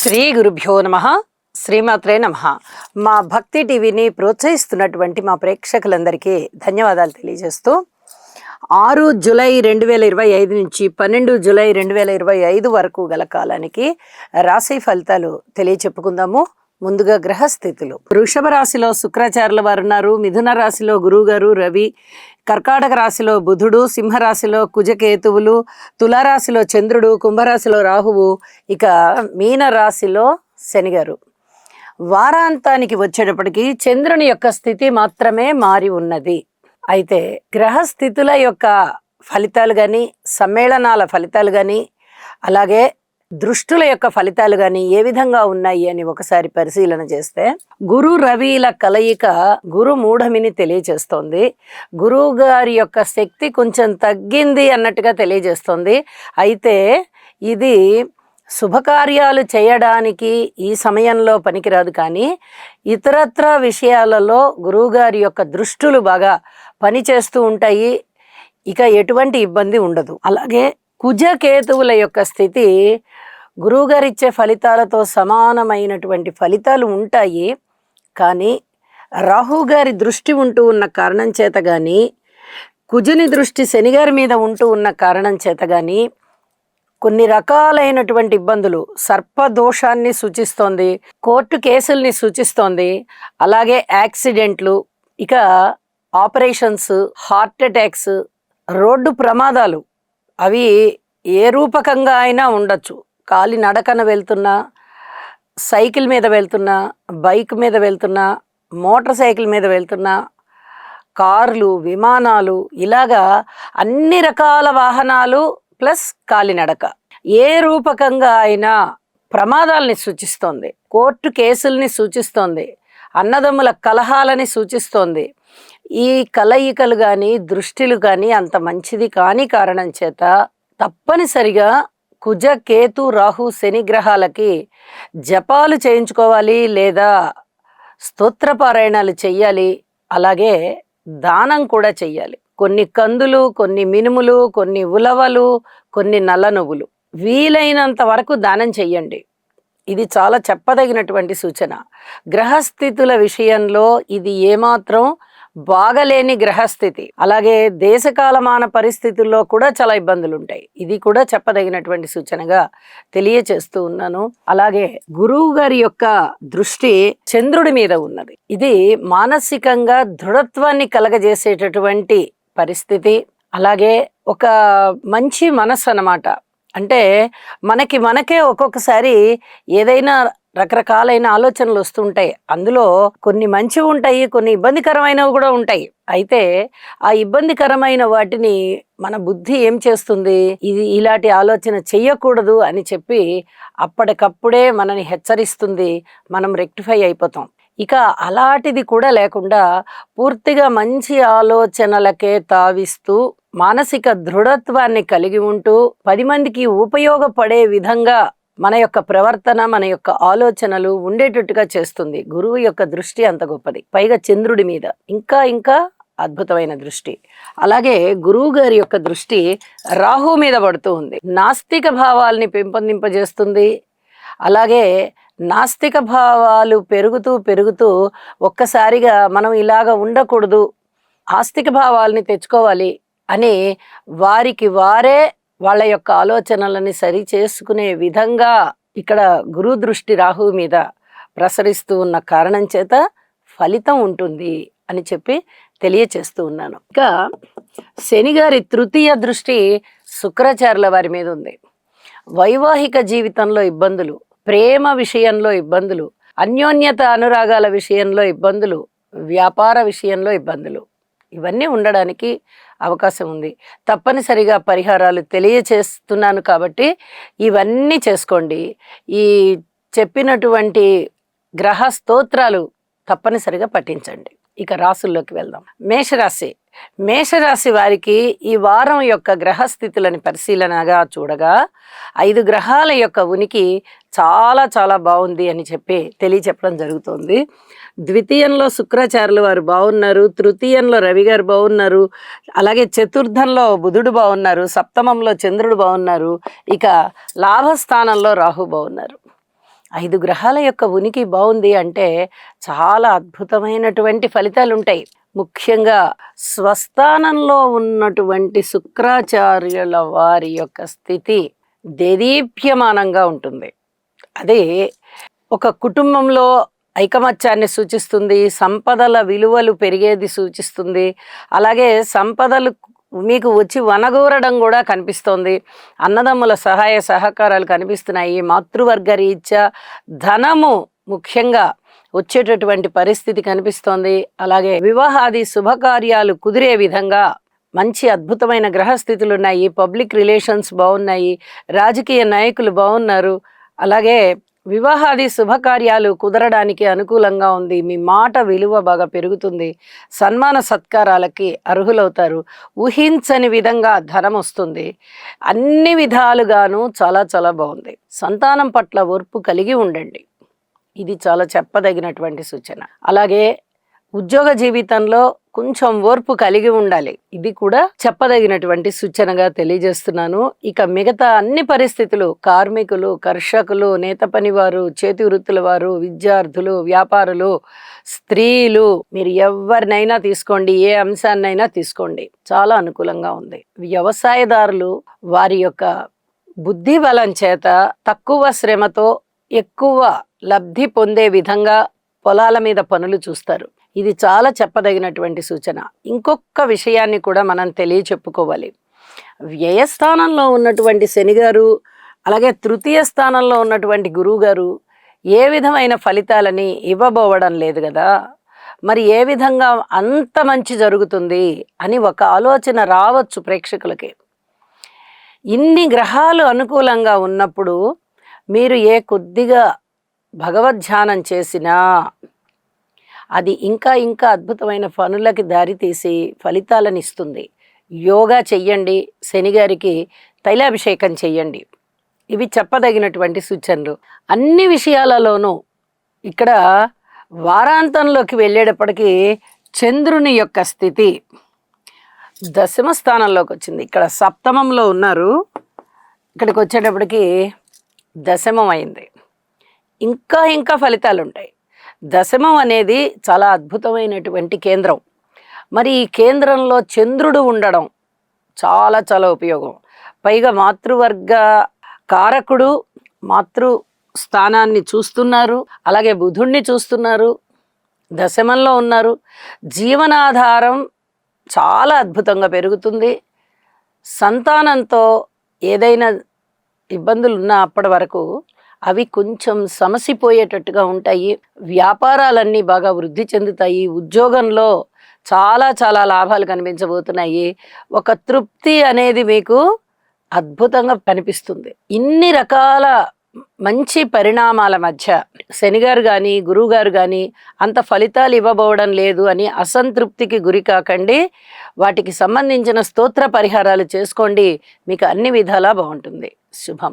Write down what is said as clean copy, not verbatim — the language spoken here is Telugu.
శ్రీ గురుభ్యో నమః. శ్రీమాత్రే నమః. మా భక్తి టీవీని ప్రోత్సహిస్తున్నటువంటి మా ప్రేక్షకులందరికీ ధన్యవాదాలు తెలియజేస్తూ 6 జూలై 2025 నుంచి 12 జూలై 2025 వరకు గల కాలానికి రాశి ఫలితాలు తెలియచెప్పుకుందాము. ముందుగా గ్రహస్థితులు. వృషభ రాశిలో శుక్రాచార్యుల వారు ఉన్నారు. మిథున రాశిలో గురువుగారు రవి, కర్కాటక రాశిలో బుధుడు, సింహరాశిలో కుజకేతువులు, తులారాశిలో చంద్రుడు, కుంభరాశిలో రాహువు, ఇక మీన రాశిలో శనిగారు. వారాంతానికి వచ్చేటప్పటికి చంద్రుని యొక్క స్థితి మాత్రమే మారి ఉన్నది. అయితే గ్రహస్థితుల యొక్క ఫలితాలు కానీ, సమ్మేళనాల ఫలితాలు కానీ, అలాగే దృష్టుల యొక్క ఫలితాలు కానీ ఏ విధంగా ఉన్నాయి అని ఒకసారి పరిశీలన చేస్తే, గురు రవిల కలయిక గురు మూఢమిని తెలియజేస్తోంది. గురువు గారి యొక్క శక్తి కొంచెం తగ్గింది అన్నట్టుగా తెలియజేస్తోంది. అయితే ఇది శుభకార్యాలు చేయడానికి ఈ సమయంలో పనికిరాదు, కానీ ఇతరత్ర విషయాలలో గురువుగారి యొక్క దృష్టులు బాగా పనిచేస్తూ ఉంటాయి. ఇక ఎటువంటి ఇబ్బంది ఉండదు. అలాగే కుజకేతువుల యొక్క స్థితి గురువుగారు ఇచ్చే ఫలితాలతో సమానమైనటువంటి ఫలితాలు ఉంటాయి. కానీ రాహుగారి దృష్టి ఉంటూ ఉన్న కారణం చేత కానీ, కుజుని దృష్టి శనిగారి మీద ఉంటూ ఉన్న కారణం చేత కానీ కొన్ని రకాలైనటువంటి ఇబ్బందులు, సర్పదోషాన్ని సూచిస్తోంది, కోర్టు కేసుల్ని సూచిస్తోంది, అలాగే యాక్సిడెంట్లు, ఇక ఆపరేషన్స్, హార్ట్ అటాక్స్, రోడ్డు ప్రమాదాలు, అవి ఏ రూపకంగా అయినా ఉండొచ్చు. కాలి నడకన వెళ్తున్నా, సైకిల్ మీద వెళ్తున్నా, బైక్ మీద వెళ్తున్నా, మోటార్ సైకిల్ మీద వెళ్తున్నా, కార్లు, విమానాలు, ఇలాగా అన్ని రకాల వాహనాలు ప్లస్ కాలినడక ఏ రూపకంగా అయినా ప్రమాదాలని సూచిస్తోంది, కోర్టు కేసుల్ని సూచిస్తోంది, అన్నదమ్ముల కలహాలని సూచిస్తోంది. ఈ కలయికలు కానీ దృష్టిలు కానీ అంత మంచిది కాని కారణం చేత తప్పనిసరిగా కుజ కేతు రాహు శని గ్రహాలకి జపాలు చేయించుకోవాలి, లేదా స్తోత్రపారాయణాలు చెయ్యాలి, అలాగే దానం కూడా చెయ్యాలి. కొన్ని కందులు, కొన్ని మినుములు, కొన్ని ఉలవలు, కొన్ని నల్ల నువ్వులు వీలైనంత వరకు దానం చెయ్యండి. ఇది చాలా చెప్పదగినటువంటి సూచన. గ్రహస్థితుల విషయంలో ఇది ఏమాత్రం బాగలేని గ్రహస్థితి. అలాగే దేశకాలమాన పరిస్థితుల్లో కూడా చాలా ఇబ్బందులు ఉంటాయి. ఇది కూడా చెప్పదగినటువంటి సూచనగా తెలియచేస్తూ ఉన్నాను. అలాగే గురువు గారి యొక్క దృష్టి చంద్రుడి మీద ఉన్నది. ఇది మానసికంగా దృఢత్వాన్ని కలగజేసేటటువంటి పరిస్థితి. అలాగే ఒక మంచి మనస్సు అన్నమాట. అంటే మనకే ఒక్కొక్కసారి ఏదైనా రకరకాలైన ఆలోచనలు వస్తుంటాయి. అందులో కొన్ని మంచివి ఉంటాయి, కొన్ని ఇబ్బందికరమైనవి కూడా ఉంటాయి. అయితే ఆ ఇబ్బందికరమైన వాటిని మన బుద్ధి ఏం చేస్తుంది, ఇది ఇలాంటి ఆలోచన చెయ్యకూడదు అని చెప్పి అప్పటికప్పుడే మనని హెచ్చరిస్తుంది. మనం రెక్టిఫై అయిపోతాం. ఇక అలాంటిది కూడా లేకుండా పూర్తిగా మంచి ఆలోచనలకే తావిస్తూ మానసిక దృఢత్వాన్ని కలిగి ఉంటూ 10 మందికి ఉపయోగపడే విధంగా మన యొక్క ప్రవర్తన, మన యొక్క ఆలోచనలు ఉండేటట్టుగా చేస్తుంది. గురువు యొక్క దృష్టి అంత గొప్పది, పైగా చంద్రుడి మీద ఇంకా అద్భుతమైన దృష్టి. అలాగే గురువు గారి యొక్క దృష్టి రాహు మీద పడుతూ ఉంది. నాస్తిక భావాల్ని పెంపొందింపజేస్తుంది. అలాగే నాస్తిక భావాలు పెరుగుతూ ఒక్కసారిగా మనం ఇలాగ ఉండకూడదు, ఆస్తిక భావాల్ని తెచ్చుకోవాలి అని వారికి వారే వాళ్ళ యొక్క ఆలోచనలని సరి చేసుకునే విధంగా ఇక్కడ గురు దృష్టి రాహువు మీద ప్రసరిస్తూ ఉన్న కారణం చేత ఫలితం ఉంటుంది అని చెప్పి తెలియచేస్తూ ఉన్నాను. ఇక శనిగారి తృతీయ దృష్టి శుక్రాచార్యుల వారి మీద ఉంది. వైవాహిక జీవితంలో ఇబ్బందులు, ప్రేమ విషయంలో ఇబ్బందులు, అన్యోన్యత అనురాగాల విషయంలో ఇబ్బందులు, వ్యాపార విషయంలో ఇబ్బందులు, ఇవన్నీ ఉండడానికి అవకాశం ఉంది. తప్పనిసరిగా పరిహారాలు తెలియచేస్తున్నాను కాబట్టి ఇవన్నీ చేసుకోండి. ఈ చెప్పినటువంటి గ్రహ స్తోత్రాలు తప్పనిసరిగా పఠించండి. ఇక రాసుల్లోకి వెళ్దాం. మేషరాశి వారికి ఈ వారం యొక్క గ్రహస్థితులని పరిశీలనగా చూడగా 5 గ్రహాల యొక్క ఉనికి చాలా బాగుంది అని చెప్పి తెలియచెప్పడం జరుగుతుంది. ద్వితీయంలో శుక్రాచార్యుల వారు బాగున్నారు, తృతీయంలో రవి గారు బాగున్నారు, అలాగే చతుర్థంలో బుధుడు బాగున్నారు, సప్తమంలో చంద్రుడు బాగున్నారు, ఇక లాభస్థానంలో రాహు బాగున్నారు. 5 గ్రహాల యొక్క ఉనికి బావుంది అంటే చాలా అద్భుతమైనటువంటి ఫలితాలుంటాయి. ముఖ్యంగా స్వస్థానంలో ఉన్నటువంటి శుక్రాచార్యుల వారి యొక్క స్థితి దేదీప్యమానంగా ఉంటుంది. అదే ఒక కుటుంబంలో ఐకమత్యాన్ని సూచిస్తుంది, సంపదల విలువలు పెరిగేది సూచిస్తుంది. అలాగే సంపదలు మీకు వచ్చి వనగూరడం కూడా కనిపిస్తోంది. అన్నదమ్ముల సహాయ సహకారాలు కనిపిస్తున్నాయి. మాతృవర్గ రీత్యా ధనము ముఖ్యంగా వచ్చేటటువంటి పరిస్థితి కనిపిస్తోంది. అలాగే వివాహాది శుభకార్యాలు కుదిరే విధంగా మంచి అద్భుతమైన గ్రహస్థితులు ఉన్నాయి. పబ్లిక్ రిలేషన్స్ బాగున్నాయి. రాజకీయ నాయకులు బాగున్నారు. అలాగే వివాహాది శుభకార్యాలు కుదరడానికి అనుకూలంగా ఉంది. మీ మాట విలువ బాగా పెరుగుతుంది. సన్మాన సత్కారాలకి అర్హులవుతారు. ఊహించని విధంగా ధనం వస్తుంది. అన్ని విధాలుగాను చాలా చాలా బాగుంది. సంతానం పట్ల ఓర్పు కలిగి ఉండండి. ఇది చాలా చెప్పదగినటువంటి సూచన. అలాగే ఉద్యోగ జీవితంలో కొంచెం ఓర్పు కలిగి ఉండాలి. ఇది కూడా చెప్పదగినటువంటి సూచనగా తెలియజేస్తున్నాను. ఇక మిగతా అన్ని పరిస్థితులు, కార్మికులు, కర్షకులు, నేత పనివారు, చేతి వృత్తుల వారు, విద్యార్థులు, వ్యాపారులు, స్త్రీలు, మీరు ఎవరినైనా తీసుకోండి, ఏ అంశాన్నైనా తీసుకోండి, చాలా అనుకూలంగా ఉంది. వ్యవసాయదారులు వారి యొక్క బుద్ధి బలం చేత తక్కువ శ్రమతో ఎక్కువ లబ్ధి పొందే విధంగా పొలాల మీద పనులు చూస్తారు. ఇది చాలా చెప్పదగినటువంటి సూచన. ఇంకొక విషయాన్ని కూడా మనం తెలియచెప్పుకోవాలి. వ్యయస్థానంలో ఉన్నటువంటి శని గారు, అలాగే తృతీయ స్థానంలో ఉన్నటువంటి గురువు గారు ఏ విధమైన ఫలితాలని ఇవ్వబోవడం లేదు కదా. మరి ఏ విధంగా అంత మంచి జరుగుతుంది అని ఒక ఆలోచన రావచ్చు ప్రేక్షకులకి. ఇన్ని గ్రహాలు అనుకూలంగా ఉన్నప్పుడు మీరు ఏ కొద్దిగా భగవద్ధ్యానం చేసినా అది ఇంకా ఇంకా అద్భుతమైన పనులకి దారితీసి ఫలితాలను ఇస్తుంది. యోగా చెయ్యండి, శనిగారికి తైలాభిషేకం చెయ్యండి. ఇవి చెప్పదగినటువంటి సూచనలు. అన్ని విషయాలలోనూ ఇక్కడ వారాంతంలోకి వెళ్ళేటప్పటికీ చంద్రుని యొక్క స్థితి దశమ స్థానంలోకి వచ్చింది. ఇక్కడ సప్తమంలో ఉన్నారు, ఇక్కడికి వచ్చేటప్పటికి దశమం అయింది. ఇంకా ఇంకా ఫలితాలు ఉంటాయి. దశమం అనేది చాలా అద్భుతమైనటువంటి కేంద్రం. మరి ఈ కేంద్రంలో చంద్రుడు ఉండడం చాలా చాలా ఉపయోగం. పైగా మాతృవర్గ కారకుడు మాతృ స్థానాన్ని చూస్తున్నారు, అలాగే బుధుణ్ణి చూస్తున్నారు, దశమంలో ఉన్నారు. జీవనాధారం చాలా అద్భుతంగా పెరుగుతుంది. సంతానంతో ఏదైనా ఇబ్బందులు ఉన్నా అప్పటి వరకు అవి కొంచెం సమసిపోయేటట్టుగా ఉంటాయి. వ్యాపారాలన్నీ బాగా వృద్ధి చెందుతాయి. ఉద్యోగంలో చాలా చాలా లాభాలు కనిపించబోతున్నాయి. ఒక తృప్తి అనేది మీకు అద్భుతంగా కనిపిస్తుంది. ఇన్ని రకాల మంచి పరిణామాల మధ్య శనిగారు కానీ గురువుగారు కానీ అంత ఫలితాలు ఇవ్వబోవడం లేదు అని అసంతృప్తికి గురి కాకండి. వాటికి సంబంధించిన స్తోత్ర పరిహారాలు చేసుకోండి. మీకు అన్ని విధాలా బాగుంటుంది. శుభం.